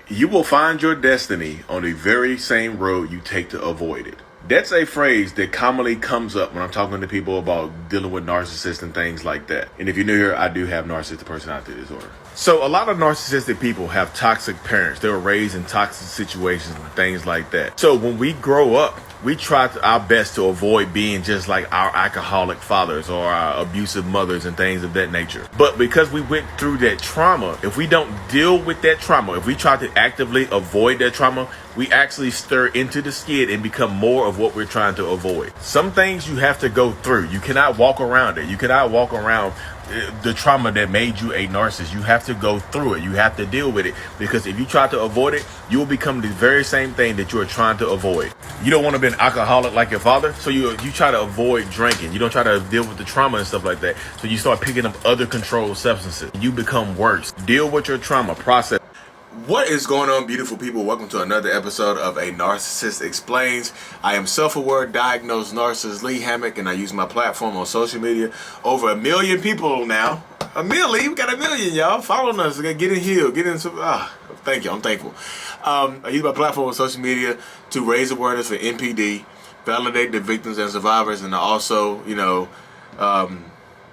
You will find your destiny on the very same road you take to avoid it. That's a phrase that commonly comes up when I'm talking to people about dealing with narcissists and things like that. And if you're new here, I do have narcissistic personality disorder. So a lot of narcissistic people have toxic parents. They were raised in toxic situations and things like that. So when we grow up, we try our best to avoid being just like our alcoholic fathers or our abusive mothers and things of that nature. But because we went through that trauma, if we don't deal with that trauma, if we try to actively avoid that trauma, we actually stir into the skid and become more of what we're trying to avoid. Some things you have to go through. You cannot walk around it. You cannot walk around the trauma that made you a narcissist. You have to go through it. You have to deal with it, because if you try to avoid it, you will become the very same thing that you are trying to avoid. You don't want to be an alcoholic like your father, so you try to avoid drinking. You don't try to deal with the trauma and stuff like that, so you start picking up other controlled substances. You become worse. Deal with your trauma, process. What is going on, beautiful people? Welcome to another episode of A Narcissist Explains. I am self-aware, diagnosed narcissist Lee Hammock, and I use my platform on social media. Over 1 million people now. A million? We got 1 million, y'all. Following us. Getting healed. Getting some. Thank you. I'm thankful. I use my platform on social media to raise awareness for NPD, validate the victims and survivors, and also,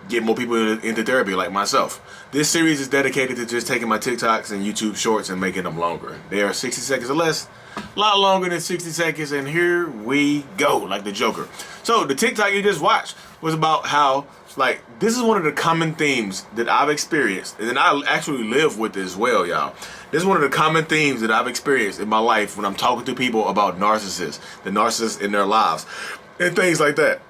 get more people into therapy like myself. This series is dedicated to just taking my TikToks and YouTube shorts and making them longer. They are 60 seconds or less, a lot longer than 60 seconds, and here we go, like the Joker. So the TikTok you just watched was about how, this is one of the common themes that I've experienced, and I actually live with as well, y'all. This is one of the common themes that I've experienced in my life when I'm talking to people about narcissists, the narcissists in their lives, and things like that.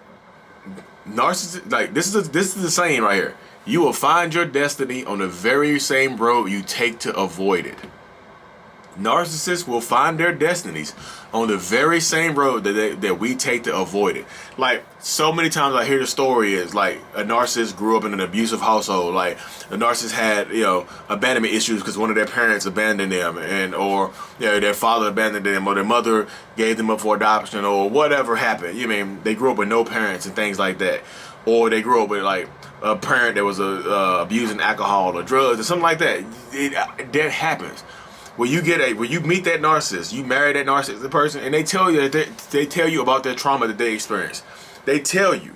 Narcissist, this is the saying right here. You will find your destiny on the very same road you take to avoid it. Narcissists will find their destinies on the very same road that we take to avoid it. So many times I hear the story is a narcissist grew up in an abusive household. The narcissist had, abandonment issues because one of their parents abandoned them, or their father abandoned them, or their mother gave them up for adoption, or whatever happened. They grew up with no parents and things like that. Or they grew up with a parent that was abusing alcohol or drugs or something like that. That happens. When you meet that narcissist, you marry that narcissistic person, and they tell you about their trauma that they experienced. They tell you,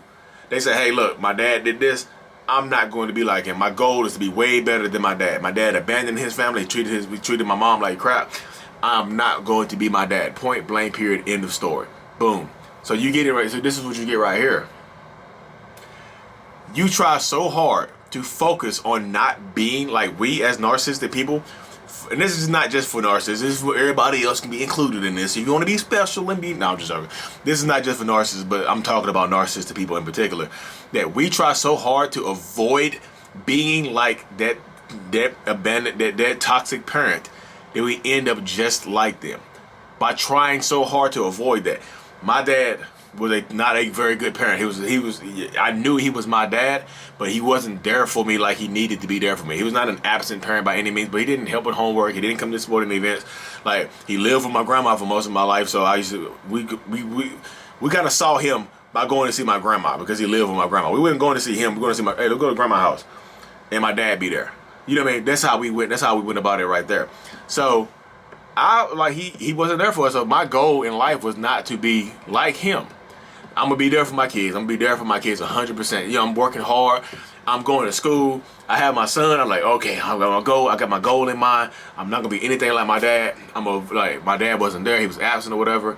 they say, hey, look, my dad did this. I'm not going to be like him. My goal is to be way better than my dad. My dad abandoned his family. He treated my mom like crap. I'm not going to be my dad. Point blank, period, end of story. Boom. So you get it right. So this is what you get right here. You try so hard to focus on not being like we as narcissistic people. And this is not just for narcissists. This is for everybody else can be included in this. If you want to be special and no, I'm just joking. This is not just for narcissists, but I'm talking about narcissistic people in particular. That we try so hard to avoid being like that abandoned, that toxic parent, that we end up just like them by trying so hard to avoid that. My dad was not a very good parent. I knew he was my dad, but he wasn't there for me like he needed to be there for me. He was not an absent parent by any means, but he didn't help with homework. He didn't come to sporting events. He lived with my grandma for most of my life, so we kind of saw him by going to see my grandma because he lived with my grandma. We weren't going to see him. We were going to see hey, let's go to grandma's house, and my dad be there. You know what I mean? That's how we went. That's how we went about it right there. So he wasn't there for us. So my goal in life was not to be like him. I'm going to be there for my kids. I'm going to be there for my kids 100%. I'm working hard. I'm going to school. I have my son. I'm like, okay, I'm going to go. I got my goal in mind. I'm not going to be anything like my dad. My dad wasn't there. He was absent or whatever.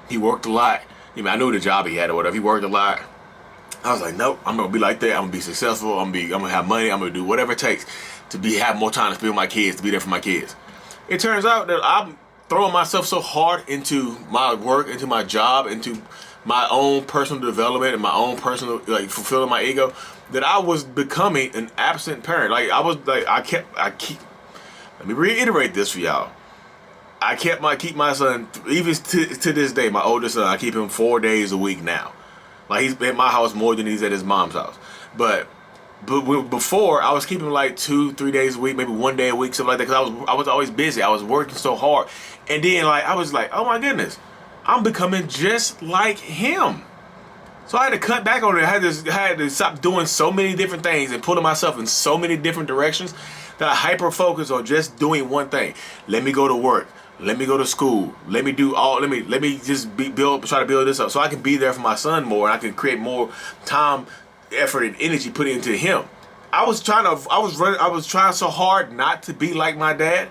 He worked a lot. I knew the job he had or whatever. He worked a lot. I was like, nope, I'm going to be like that. I'm going to be successful. I'm going to have money. I'm going to do whatever it takes to have more time to spend with my kids, to be there for my kids. It turns out that I'm throwing myself so hard into my work, into my job, into my own personal development and my own personal fulfilling my ego, that I was becoming an absent parent. Let me reiterate this for y'all. I keep my son, even to this day, my oldest son, I keep him 4 days a week now. He's at my house more than he's at his mom's house. But before, I was keeping him 2-3 days a week, maybe 1 day a week, something like that, because I was always busy. I was working so hard. And then I was like, oh my goodness, I'm becoming just like him. So I had to cut back on it. I had to stop doing so many different things and pulling myself in so many different directions that I hyper focus on just doing one thing. Let me go to work. Let me go to school. Let me do all. Let me just try to build this up so I can be there for my son more, and I can create more time, effort, and energy put into him. I was trying so hard not to be like my dad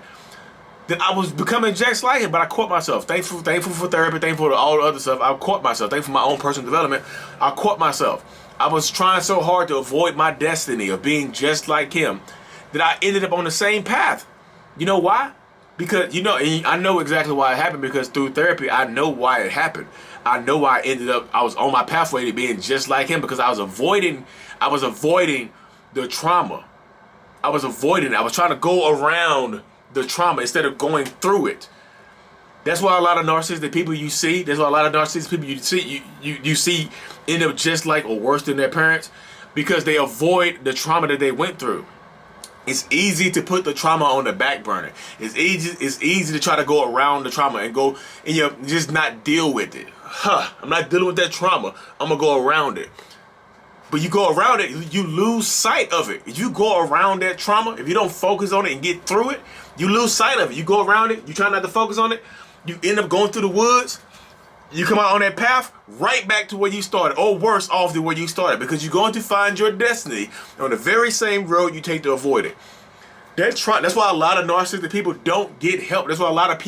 that I was becoming just like him, but I caught myself. Thankful for therapy, thankful for all the other stuff. I caught myself. Thankful for my own personal development. I caught myself. I was trying so hard to avoid my destiny of being just like him that I ended up on the same path. You know why? Because, you know, and I know exactly why it happened, because through therapy, I know why it happened. I know why I was on my pathway to being just like him, because I was avoiding the trauma. I was trying to go around the trauma instead of going through it. That's why a lot of narcissistic people you see, you see end up just like or worse than their parents, because they avoid the trauma that they went through. It's easy to put the trauma on the back burner. It's easy to try to go around the trauma and just not deal with it. I'm not dealing with that trauma. I'm gonna go around it. But you go around it, you lose sight of it. If you go around that trauma, if you don't focus on it and get through it, you lose sight of it. You go around it, you try not to focus on it, you end up going through the woods, you come out on that path, right back to where you started, or worse off than where you started, because you're going to find your destiny on the very same road you take to avoid it. That's why a lot of narcissistic people don't get help. That's why a lot of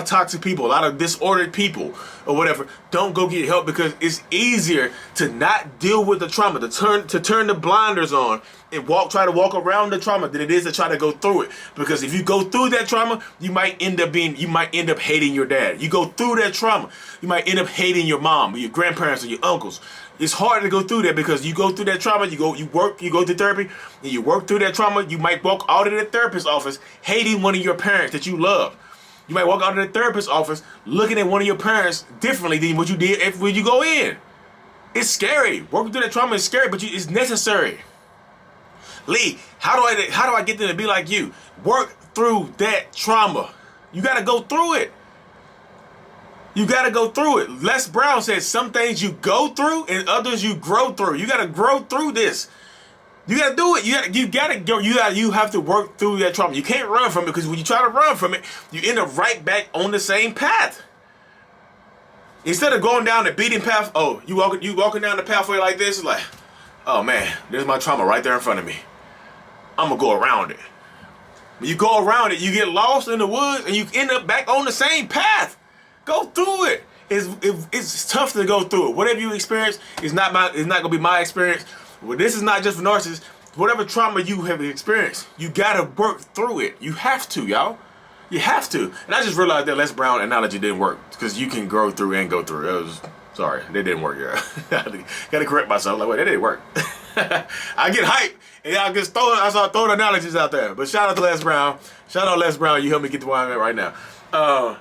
toxic people, a lot of disordered people or whatever don't go get help, because it's easier to not deal with the trauma, to turn the blinders on and try to walk around the trauma than it is to try to go through it. Because if you go through that trauma, you might end up hating your dad. You go through that trauma, you might end up hating your mom or your grandparents or your uncles. It's hard to go through that, because you go through that trauma, you go to therapy, and you work through that trauma. You might walk out of the therapist's office hating one of your parents that you love. You might walk out of the therapist's office looking at one of your parents differently than what you did when you go in. It's scary. Working through that trauma is scary, but it's necessary. Lee, how do I get them to be like you? Work through that trauma. You got to go through it. You got to go through it. Les Brown says some things you go through and others you grow through. You got to grow through this. You got to do it. You have to work through that trauma. You can't run from it, because when you try to run from it, you end up right back on the same path. Instead of going down the beaten path, you walking down the pathway like this, it's like, oh man, there's my trauma right there in front of me. I'm going to go around it. When you go around it, you get lost in the woods and you end up back on the same path. Go through it. It's tough to go through it. Whatever you experience is not gonna be my experience. Well, this is not just for narcissists. Whatever trauma you have experienced, you gotta work through it. You have to, y'all. You have to. And I just realized that Les Brown analogy didn't work, because you can grow through and go through. Sorry, that didn't work, y'all. Gotta correct myself. Like, wait, that didn't work. I get hype and I start throwing analogies out there. But shout out to Les Brown. Shout out Les Brown. You helped me get to where I'm at right now.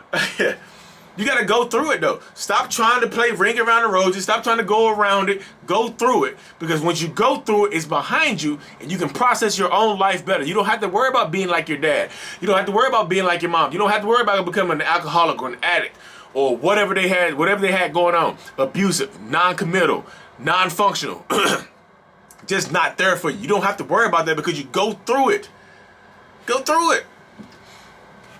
You got to go through it, though. Stop trying to play ring around the roses. Stop trying to go around it. Go through it. Because once you go through it, it's behind you, and you can process your own life better. You don't have to worry about being like your dad. You don't have to worry about being like your mom. You don't have to worry about becoming an alcoholic or an addict or whatever they had going on. Abusive, non-committal, non-functional. Just not there for you. You don't have to worry about that, because you go through it. Go through it.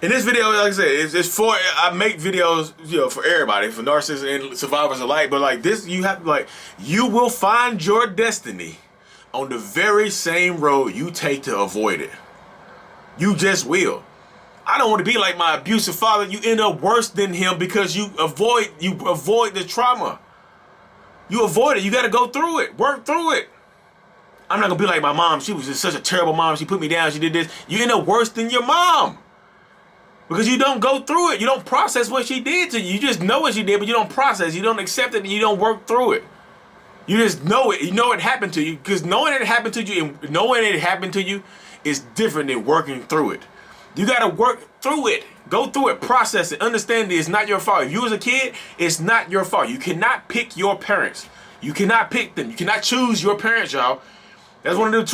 In this video, like I said, I make videos, for everybody, for narcissists and survivors alike. But like this, you will find your destiny on the very same road you take to avoid it. You just will. I don't want to be like my abusive father. You end up worse than him because you avoid the trauma. You avoid it. You got to go through it. Work through it. I'm not gonna be like my mom. She was just such a terrible mom. She put me down. She did this. You end up worse than your mom. Because you don't go through it. You don't process what she did to you. You just know what she did, but you don't process. You don't accept it, and you don't work through it. You just know it. You know it happened to you. Because knowing it happened to you and knowing it happened to you is different than working through it. You got to work through it. Go through it. Process it. Understand that it's not your fault. If you was a kid, it's not your fault. You cannot pick your parents. You cannot pick them. You cannot choose your parents, y'all. That's one of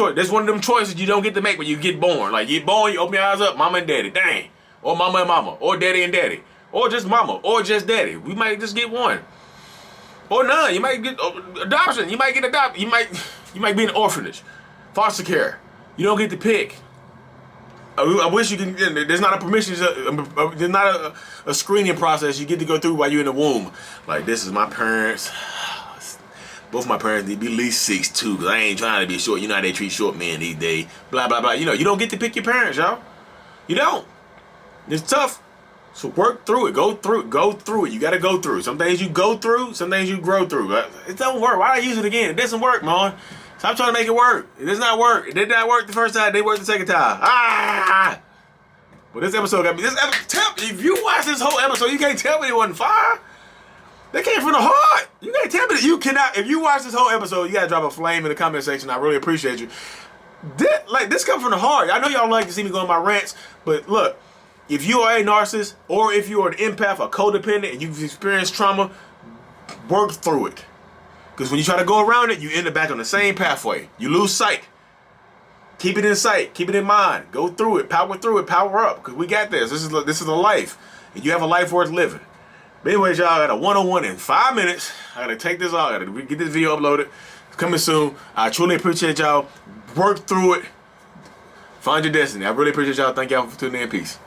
them choices you don't get to make when you get born. Like, you get born, you open your eyes up, mama and daddy. Dang. Or mama and mama, or daddy and daddy, or just mama, or just daddy. We might just get one, or none. You might get adoption. You might get adopted. You might be in an orphanage, foster care. You don't get to pick. I wish you can. There's not a permission. There's not a screening process you get to go through while you're in the womb. Like, this is my parents. Both my parents need to be at least 6'2", because I ain't trying to be short. You know how they treat short men these days. Blah, blah, blah. You know, you don't get to pick your parents, y'all. You don't. It's tough. So work through it. Go through it. Go through it. You got to go through it. Some things you go through. Some things you grow through. It don't work. Why I use it again? It doesn't work, man. Stop trying to make it work. It does not work. It did not work the first time. It didn't work the second time. But this episode got me. If you watch this whole episode, you can't tell me it wasn't fire. That came from the heart. You can't tell me that you cannot. If you watch this whole episode, you gotta drop a flame in the comment section. I really appreciate you. This comes from the heart. I know y'all like to see me go on my rants, but look, if you are a narcissist or if you are an empath or codependent and you've experienced trauma, work through it. Because when you try to go around it, you end up back on the same pathway. You lose sight. Keep it in sight. Keep it in mind. Go through it. Power through it. Power up. Because we got this. This is a life. And you have a life worth living. But anyways, y'all, I got a one-on-one in 5 minutes. I gotta take this off. I gotta get this video uploaded. It's coming soon. I truly appreciate y'all. Work through it. Find your destiny. I really appreciate y'all. Thank y'all for tuning in. Peace.